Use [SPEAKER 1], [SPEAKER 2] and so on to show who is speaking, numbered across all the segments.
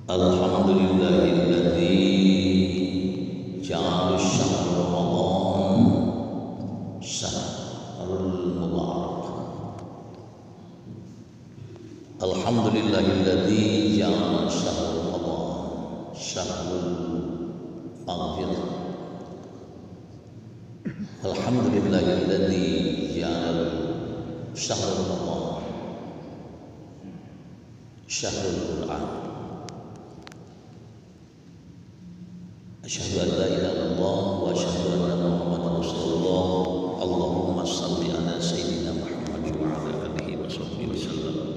[SPEAKER 1] Alhamdulillahilladzi ja'ala syahr Ramadan syahrul mubarak. Alhamdulillahilladzi ja'ala syahr Ramadan syahrul maghfirah. Alhamdulillahilladzi ja'ala syahr Ramadan syahrul Qur'an. Asyhadu an la ilaha illallah wa asyhadu anna Muhammadar Rasulullah. Allahumma shalli ala sayyidina Muhammad wa ala alihi wa sahbihi wasallam.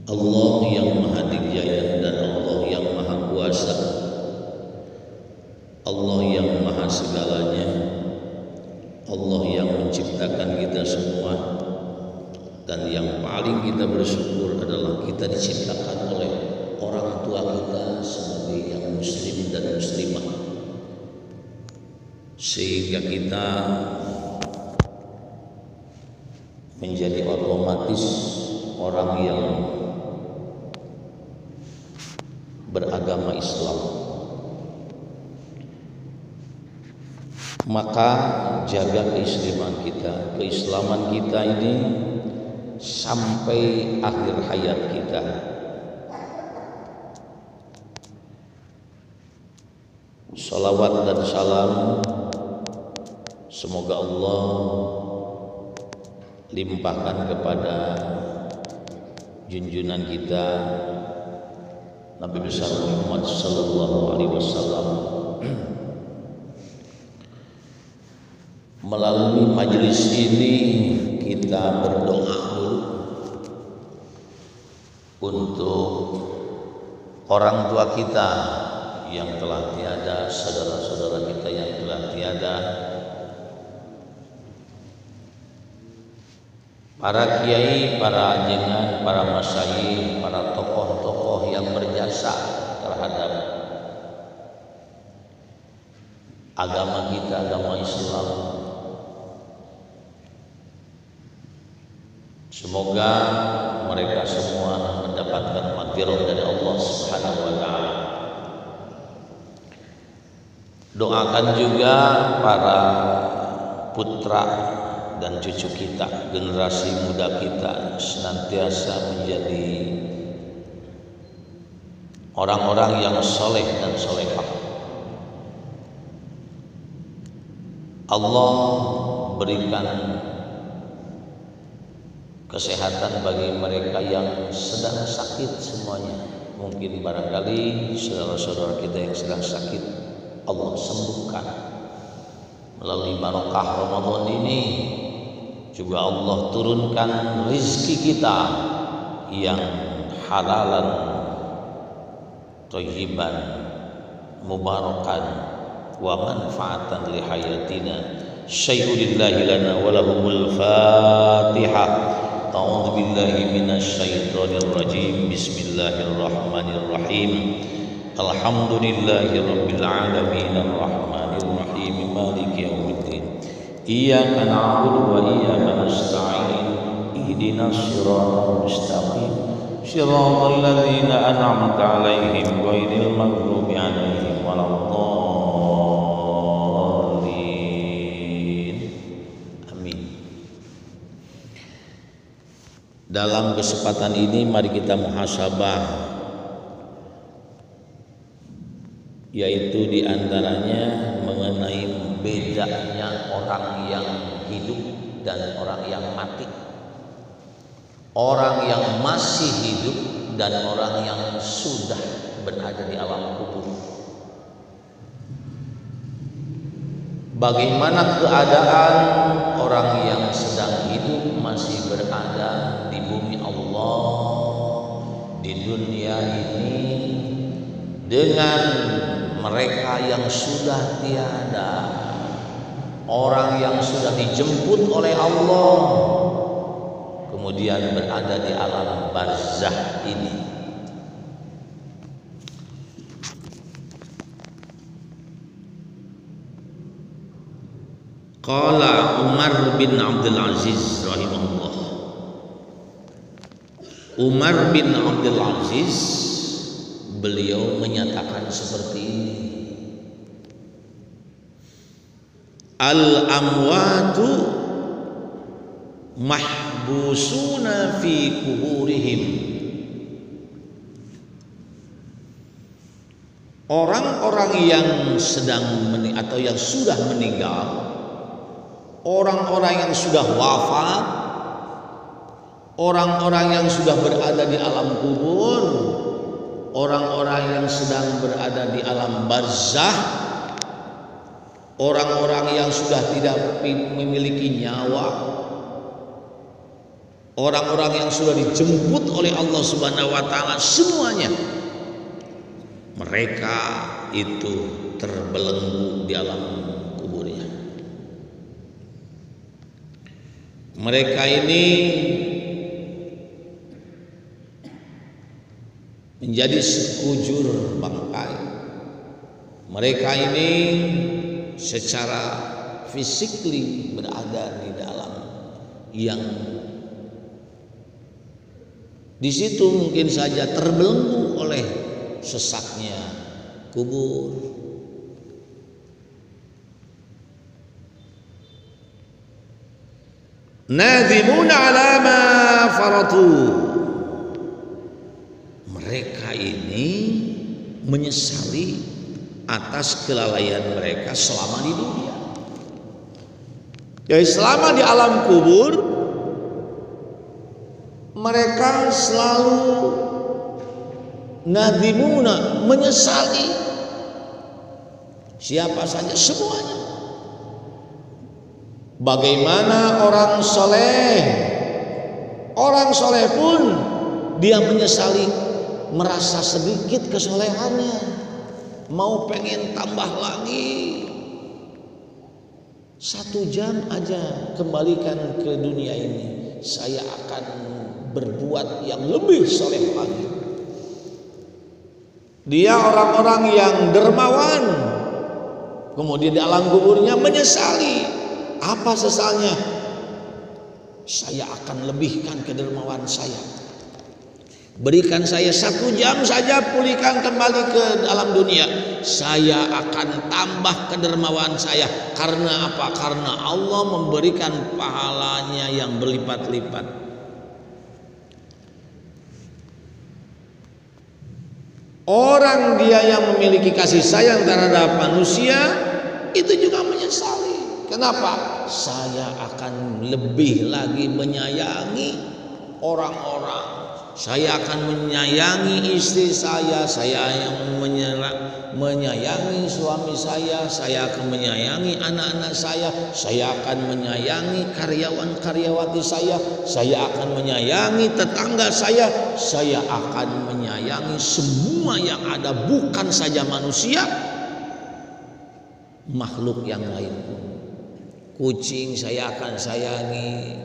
[SPEAKER 1] Allah yang Maha Dijaya dan Allah yang Maha Kuasa, Allah yang Maha segalanya, Allah yang menciptakan kita semua, dan yang paling kita bersyukur adalah kita diciptakan oleh orang tua kita sebagai yang muslim dan muslimah, sehingga kita menjadi otomatis orang yang beragama Islam. Maka jaga keislaman kita ini sampai akhir hayat kita. Salawat dan salam semoga Allah limpahkan kepada junjungan kita Nabi besar Muhammad sallallahu alaihi wasallam. Melalui majelis ini kita berdoa untuk orang tua kita yang telah tiada, saudara-saudara kita yang telah tiada, para kiai, para ajengan, para masyayikh, para tokoh-tokoh yang berjasa terhadap agama kita, agama Islam. Semoga mereka semua mendapatkan maghfirah dari Allah Subhanahu wa taala. Doakan juga para putra dan cucu kita, generasi muda kita senantiasa menjadi orang-orang yang soleh dan solehah. Allah berikan kesehatan bagi mereka yang sedang sakit semuanya. Mungkin barangkali saudara-saudara kita yang sedang sakit Allah sembuhkan. Melalui barokah Ramadan ini juga Allah turunkan rizki kita yang halalan, thayyiban, mubarakan, wa manfaatan li hayatina. Syai'ulillahi lana wa lahumul Fatihah. A'udzu billahi minasyaitonir rajim. Bismillahirrahmanirrahim. Alhamdulillahi rabbil alamin arrahmanir rahim maliki yaumiddin. Iyyaka na'budu wa iyyaka nasta'in. Ihdinas siratal mustaqim. Shiratal ladzina an'amta 'alaihim ghairil maghdubi 'alaihim waladdallin. Amin. Dalam kesempatan ini mari kita muhasabah, yaitu diantaranya mengenai bedanya orang yang hidup dan orang yang mati, orang yang masih hidup dan orang yang sudah berada di alam kubur. Bagaimana keadaan orang yang sedang hidup masih berada di bumi Allah, di dunia ini, dengan mereka yang sudah tiada, orang yang sudah dijemput oleh Allah kemudian berada di alam barzakh ini. Qala Umar bin Abdul Aziz rahimahullah, Umar bin Abdul Aziz, beliau menyatakan seperti ini, al-amwatu mahbusuna fi kuburihim. Orang-orang yang sedang atau yang sudah meninggal, orang-orang yang sudah wafat, orang-orang yang sudah berada di alam kubur, orang-orang yang sedang berada di alam barzah, orang-orang yang sudah tidak memiliki nyawa, orang-orang yang sudah dijemput oleh Allah Subhanahu wa taala, semuanya mereka itu terbelenggu di alam kuburnya. Mereka ini menjadi sekujur bangkai. Mereka ini secara fisikly berada di dalam yang di situ mungkin saja terbelenggu oleh sesaknya kubur. Nadhimuna ala ma faratu. Mereka ini menyesali atas kelalaian mereka selama di dunia. Jadi selama di alam kubur mereka selalu nadhimuna, menyesali siapa saja, semuanya. Bagaimana orang soleh pun dia menyesali, merasa sedikit kesolehannya, mau pengen tambah lagi. 1 jam aja kembalikan ke dunia ini, saya akan berbuat yang lebih soleh lagi. Dia orang-orang yang dermawan, kemudian di alam kuburnya menyesali. Apa sesalnya? Saya akan lebihkan kedermawan saya. Berikan saya 1 jam saja, pulihkan kembali ke dalam dunia, saya akan tambah kedermawan saya. Karena apa? Karena Allah memberikan pahalanya yang berlipat-lipat. Orang dia yang memiliki kasih sayang terhadap manusia itu juga menyesali. Kenapa? Saya akan lebih lagi menyayangi orang-orang. Saya akan menyayangi istri saya yang menyayangi suami saya akan menyayangi anak-anak saya akan menyayangi karyawan-karyawati saya akan menyayangi tetangga saya akan menyayangi semua yang ada, bukan saja manusia, makhluk yang lain pun. Kucing saya akan sayangi,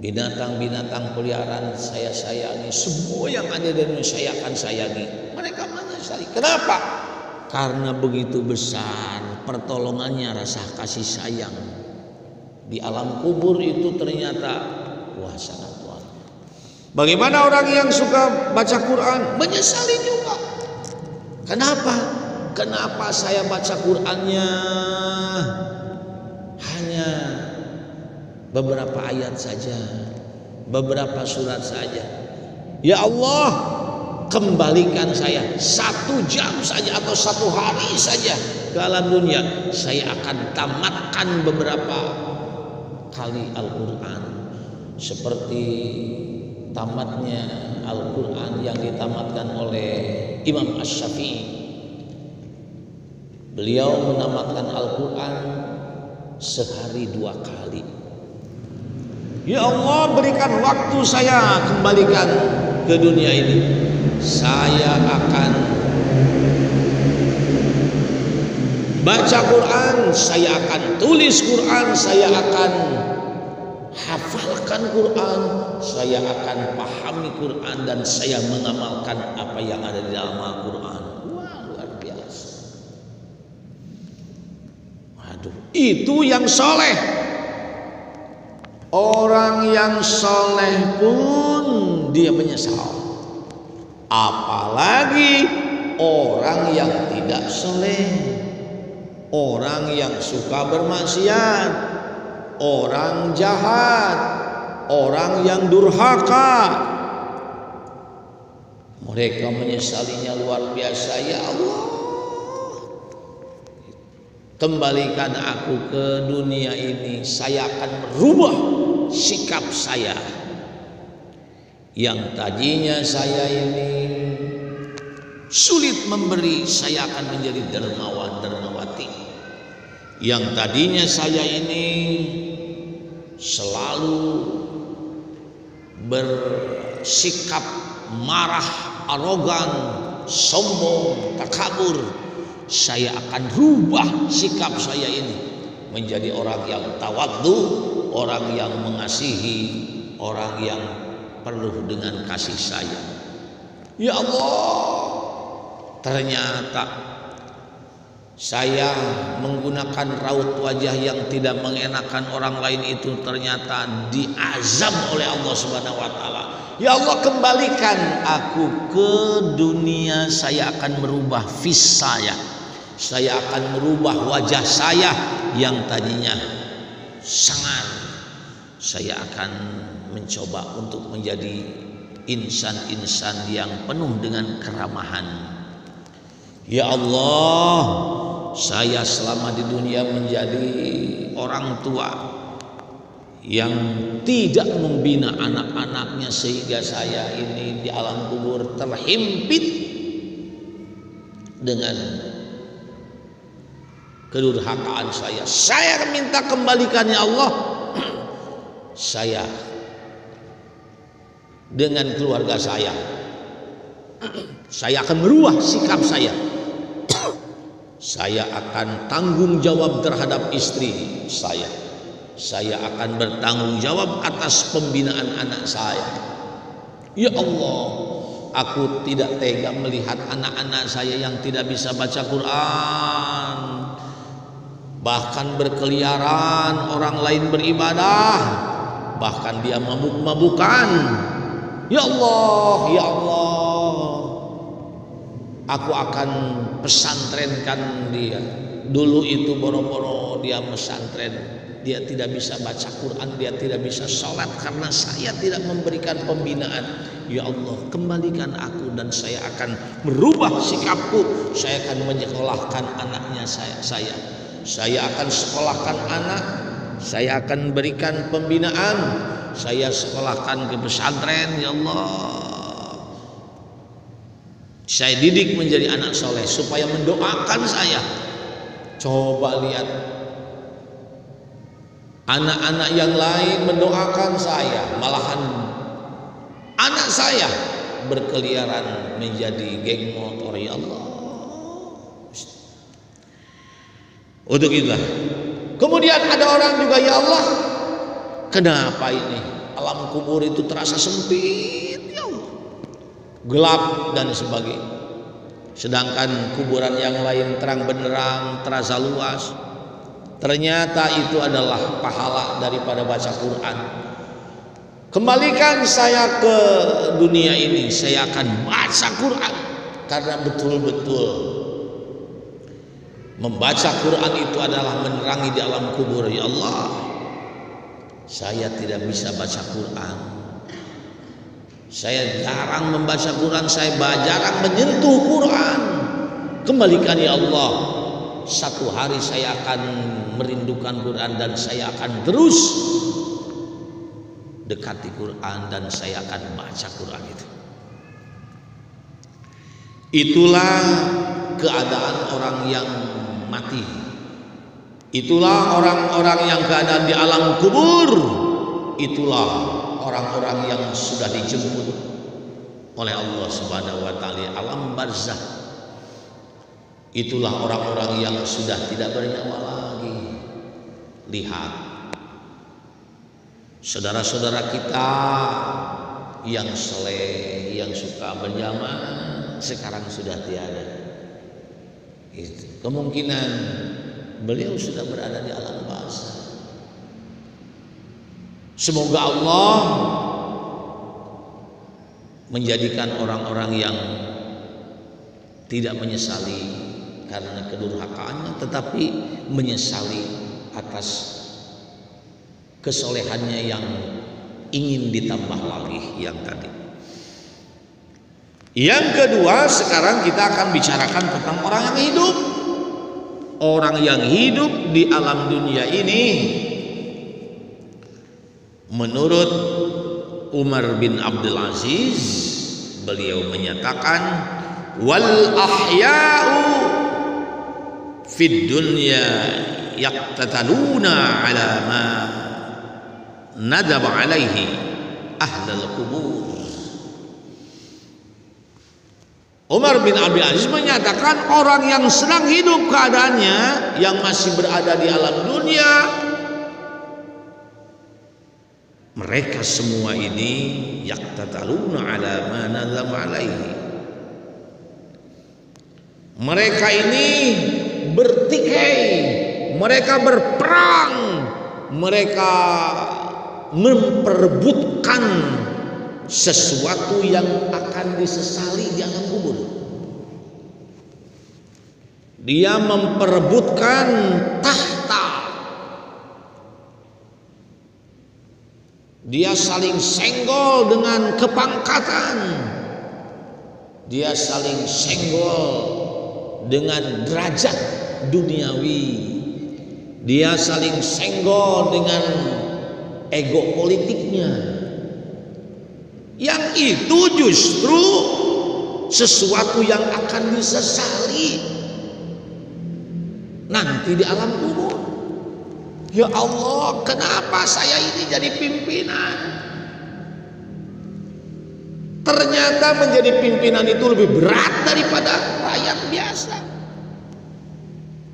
[SPEAKER 1] binatang-binatang peliharaan saya sayangi, semua yang ada di dunia saya akan sayangi. Mereka menyesali. Kenapa? Karena begitu besar pertolongannya, rasa kasih sayang di alam kubur itu ternyata wah sangat luar. Bagaimana orang yang suka baca Quran? Menyesali juga. Kenapa saya baca Qurannya hanya beberapa ayat saja, beberapa surat saja. Ya Allah, kembalikan saya 1 jam saja atau 1 hari saja ke alam dunia, saya akan tamatkan beberapa kali Al-Quran, seperti tamatnya Al-Quran yang ditamatkan oleh Imam Asy-Syafi'i. Beliau menamatkan Al-Quran sehari 2 kali. Ya Allah, berikan waktu saya, kembalikan ke dunia ini, saya akan baca Quran, saya akan tulis Quran, saya akan hafalkan Quran, saya akan pahami Quran, dan saya mengamalkan apa yang ada di dalam Al-Quran. Wah, luar biasa. Waduh, itu yang soleh. Orang yang soleh pun dia menyesal. Apalagi orang yang tidak soleh, orang yang suka bermaksiat, orang jahat, orang yang durhaka. Mereka menyesalinya luar biasa. Ya Allah, kembalikan aku ke dunia ini, saya akan merubah sikap saya. Yang tadinya saya ini sulit memberi, saya akan menjadi dermawan dermawati. Yang tadinya saya ini selalu bersikap marah, arogan, sombong, takabur, saya akan rubah sikap saya ini menjadi orang yang tawadhu, orang yang mengasihi, orang yang penuh dengan kasih sayang. Ya Allah, ternyata saya menggunakan raut wajah yang tidak mengenakan orang lain itu ternyata diazab oleh Allah Subhanahu wa taala. Ya Allah, kembalikan aku ke dunia, saya akan merubah face saya. Saya akan merubah wajah saya yang tadinya sangar. Saya akan mencoba untuk menjadi insan-insan yang penuh dengan keramahan. Ya Allah, saya selama di dunia menjadi orang tua yang tidak membina anak-anaknya, sehingga saya ini di alam kubur terhimpit dengan kedurhakaan saya. Saya minta kembalikan ya Allah. Saya dengan keluarga saya akan merubah sikap saya. Saya akan tanggung jawab terhadap istri saya. Saya akan bertanggung jawab atas pembinaan anak saya. Ya Allah, aku tidak tega melihat anak-anak saya yang tidak bisa baca Quran, bahkan berkeliaran, orang lain beribadah, bahkan dia mabuk-mabukan. Ya Allah, ya Allah, aku akan pesantrenkan dia. Dulu itu boro-boro dia pesantren, dia tidak bisa baca Quran, dia tidak bisa sholat karena saya tidak memberikan pembinaan. Ya Allah, kembalikan aku dan saya akan merubah sikapku. Saya akan menyekolahkan anaknya saya. Saya akan sekolahkan anak, saya akan berikan pembinaan, saya sekolahkan ke pesantren. Ya Allah, saya didik menjadi anak soleh supaya mendoakan saya. Coba lihat, anak-anak yang lain mendoakan saya, malahan anak saya berkeliaran menjadi geng motor. Ya Allah, untuk itulah kemudian ada orang juga, ya Allah, kenapa ini alam kubur itu terasa sempit, ya Allah, gelap dan sebagainya, sedangkan kuburan yang lain terang benderang, terasa luas. Ternyata itu adalah pahala daripada baca Quran. Kembalikan saya ke dunia ini, saya akan baca Quran, karena betul-betul membaca Quran itu adalah menerangi di alam kubur. Ya Allah, saya tidak bisa baca Quran, saya jarang membaca Quran, saya jarang menyentuh Quran. Kembalikan ya Allah, satu hari saya akan merindukan Quran dan saya akan terus dekati Quran dan saya akan baca Quran itu. Itulah keadaan orang yang mati. Itulah orang-orang yang keadaan di alam kubur. Itulah orang-orang yang sudah dijemput oleh Allah Subhanahu wa taala alam barzakh. Itulah orang-orang yang sudah tidak bernyawa lagi. Lihat saudara-saudara kita yang soleh, yang suka berjamaah, sekarang sudah tiada. Kemungkinan beliau sudah berada di alam barzakh. Semoga Allah menjadikan orang-orang yang tidak menyesali karena kedurhakaannya, tetapi menyesali atas kesolehannya yang ingin ditambah lagi yang tadi. Yang kedua, sekarang kita akan bicarakan tentang orang yang hidup. Orang yang hidup di alam dunia ini, menurut Umar bin Abdul Aziz, beliau menyatakan, wal ahya'u fid dunya yaqtataluna ala ma nadaba alaihi ahlul kubur. Umar bin Abdul Aziz menyatakan orang yang sedang hidup keadaannya, yang masih berada di alam dunia, mereka semua ini yaqtataluna ala ma nadaba alaihi. Mereka ini bertikai, mereka berperang, mereka memperebutkan sesuatu yang akan disesali di alam kubur. Dia memperebutkan tahta. Dia saling senggol dengan kepangkatan. Dia saling senggol dengan derajat duniawi. Dia saling senggol dengan ego politiknya. Yang itu justru sesuatu yang akan disesali nanti di alam kubur. Ya Allah, kenapa saya ini jadi pimpinan? Ternyata menjadi pimpinan itu lebih berat daripada rakyat biasa.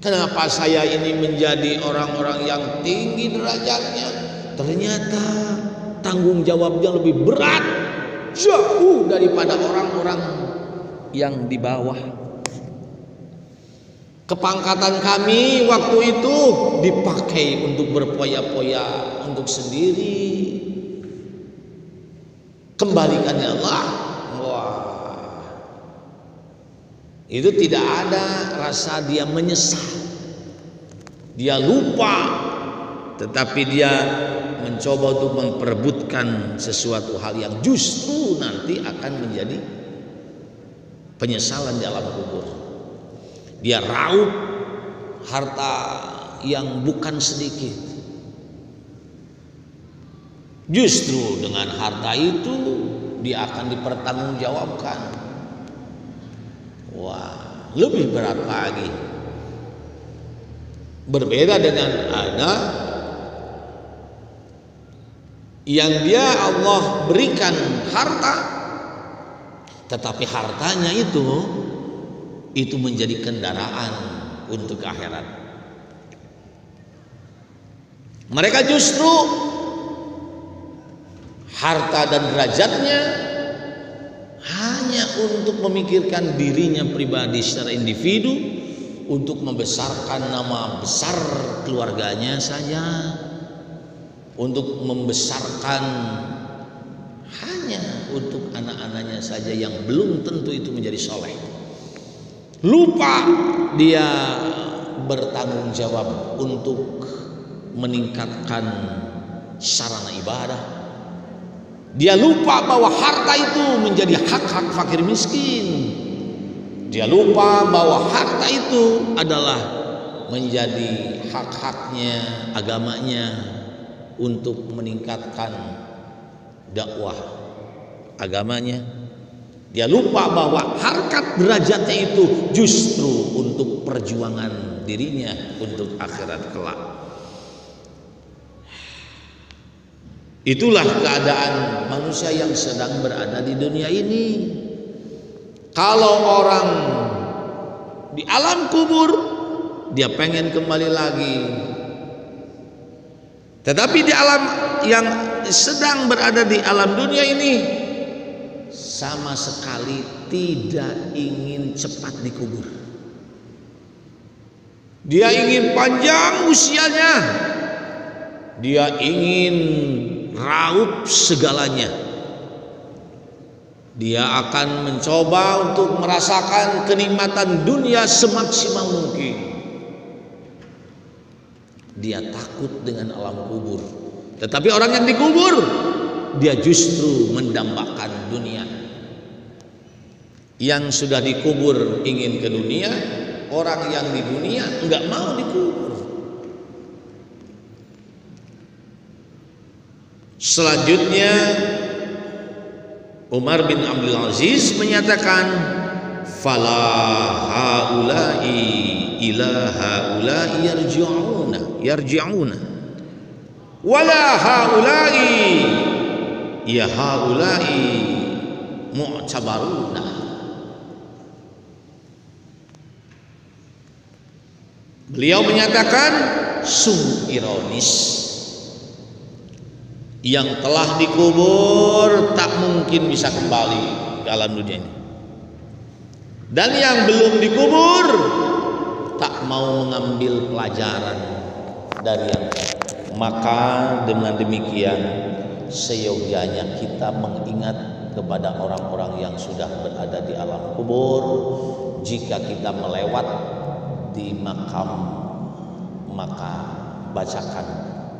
[SPEAKER 1] Kenapa saya ini menjadi orang-orang yang tinggi derajatnya? Ternyata tanggung jawabnya lebih berat, jauh daripada orang-orang yang di bawah. Kepangkatan kami waktu itu dipakai untuk berpoya-poya untuk sendiri. Kembalikannya Allah. Wah, itu tidak ada rasa dia menyesal, dia lupa, tetapi dia mencoba untuk memperebutkan sesuatu hal yang justru nanti akan menjadi penyesalan di alam kubur. Dia raup harta yang bukan sedikit. Justru dengan harta itu dia akan dipertanggungjawabkan. Wah, lebih berat lagi. Berbeda dengan ada yang dia Allah berikan harta, tetapi hartanya itu menjadi kendaraan untuk akhirat. Mereka justru harta dan derajatnya hanya untuk memikirkan dirinya pribadi secara individu, untuk membesarkan nama besar keluarganya saja, untuk membesarkan hanya untuk anak-anaknya saja yang belum tentu itu menjadi soleh. Lupa dia bertanggung jawab untuk meningkatkan sarana ibadah. Dia lupa bahwa harta itu menjadi hak-hak fakir miskin. Dia lupa bahwa harta itu adalah menjadi hak-haknya agamanya untuk meningkatkan dakwah agamanya. Dia lupa bahwa harkat derajatnya itu justru untuk perjuangan dirinya untuk akhirat kelak. Itulah keadaan manusia yang sedang berada di dunia ini. Kalau orang di alam kubur, dia pengen kembali lagi. Tetapi di alam yang sedang berada di alam dunia ini, sama sekali tidak ingin cepat dikubur. Dia ingin panjang usianya. Dia ingin raup segalanya. Dia akan mencoba untuk merasakan kenikmatan dunia semaksimal mungkin. Dia takut dengan alam kubur. Tetapi orang yang dikubur, dia justru mendambakan dunia. Yang sudah dikubur ingin ke dunia, orang yang di dunia enggak mau dikubur. Selanjutnya Umar bin Abdul Aziz menyatakan, fala haula'i ila haula'i yarji'una wala haula'i ya haula'i mu'tabaruna. Beliau menyatakan sungguh ironis, yang telah dikubur tak mungkin bisa kembali ke alam dunia ini, dan yang belum dikubur tak mau mengambil pelajaran dari yang. Maka dengan demikian seyogyanya kita mengingat kepada orang-orang yang sudah berada di alam kubur. Jika kita melewat di makam, maka bacakan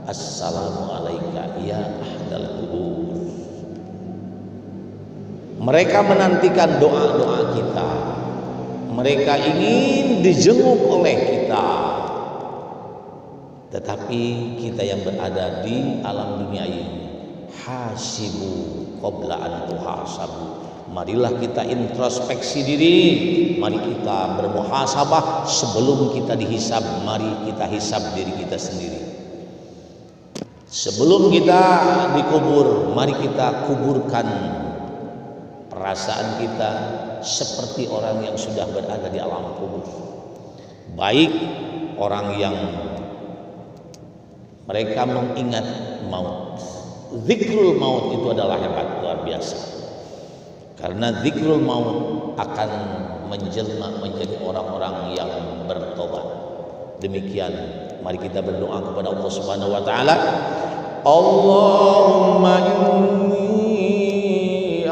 [SPEAKER 1] assalamualaikum ya ahlal kubur. Mereka menantikan doa-doa kita. Mereka ingin dijenguk oleh kita. Tetapi kita yang berada di alam dunia ini, hasibu qabla an tuhasabu. Marilah kita introspeksi diri. Mari kita bermuhasabah sebelum kita dihisab. Mari kita hisab diri kita sendiri. Sebelum kita dikubur, mari kita kuburkan perasaan kita seperti orang yang sudah berada di alam kubur. Baik orang yang mereka mengingat maut. Zikrul maut itu adalah hebat, luar biasa. Karena zikrul maut akan menjelma menjadi orang-orang yang bertobat. Demikian, mari kita berdoa kepada Allah Subhanahu wa taala. Allahumma inni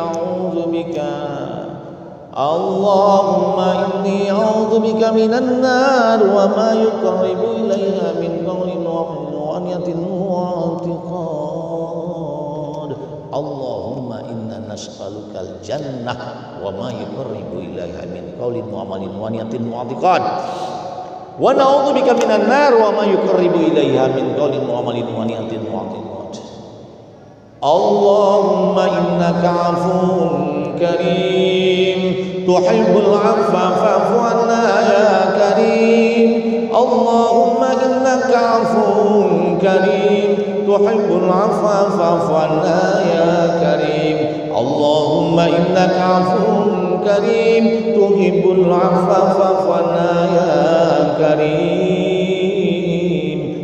[SPEAKER 1] a'udzubika minan nar wa ma yuqarribu ilaiha min qawlin wa niyatin wa i'tiqad. Allahumma inna nas'alukal jannah wa ma yuqarribu ilaiha min qawlin wa amalin wa niyatin wa i'tiqad. Wa na'udzubika minan nar wa ma yuqarribu ilaiha min qawlin wa amalin wa niyatin wa i'tiqad. Allahumma innaka 'afuwun karim tuhibbul 'afwa fa'fu 'anna ya karim. Allahumma innaka 'afuwun karim tuhibbul 'afwa fa'fu 'anna ya karim. Allahumma innaka 'afuwun karim tuhibbul 'afwa fa'fu 'anna ya karim.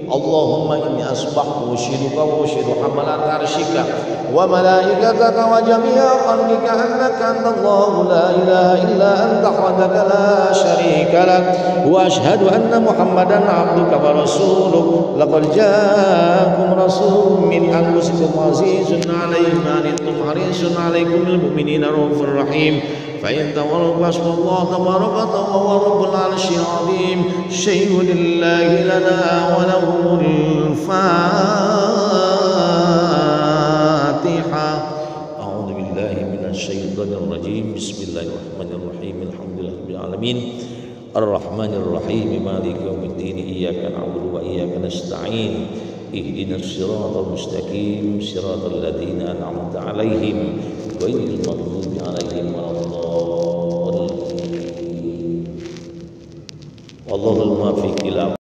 [SPEAKER 1] Allahumma inni asbahtu ushiduka wa ushidu hamalat arshika wa malaikataka wa jami'a khalqika annaka antallahu la ilaha illa anta wahdaka la syarika lak wa ashhadu anna Muhammadan abduka wa rasuluh. Laqad ja'akum rasulun min anfusikum azizun 'alaihi ma anittum harisun 'alaikum bil mu'minina raufur rahim. فإن تولوا فحسبنا الله تبارك وهو رب العرش العظيم. شيء لله لنا وله الفاتحة. أعوذ بالله من الشيطان الرجيم. بسم الله الرحمن الرحيم. الحمد لله رب العالمين الرحمن الرحيم مالك يوم الدين. إياك نعبد وإياك نستعين. اهدنا الصراط المستقيم صراط الذين أنعمت عليهم غير المغضوب عليهم ولا الضالين. والله الموفق إلى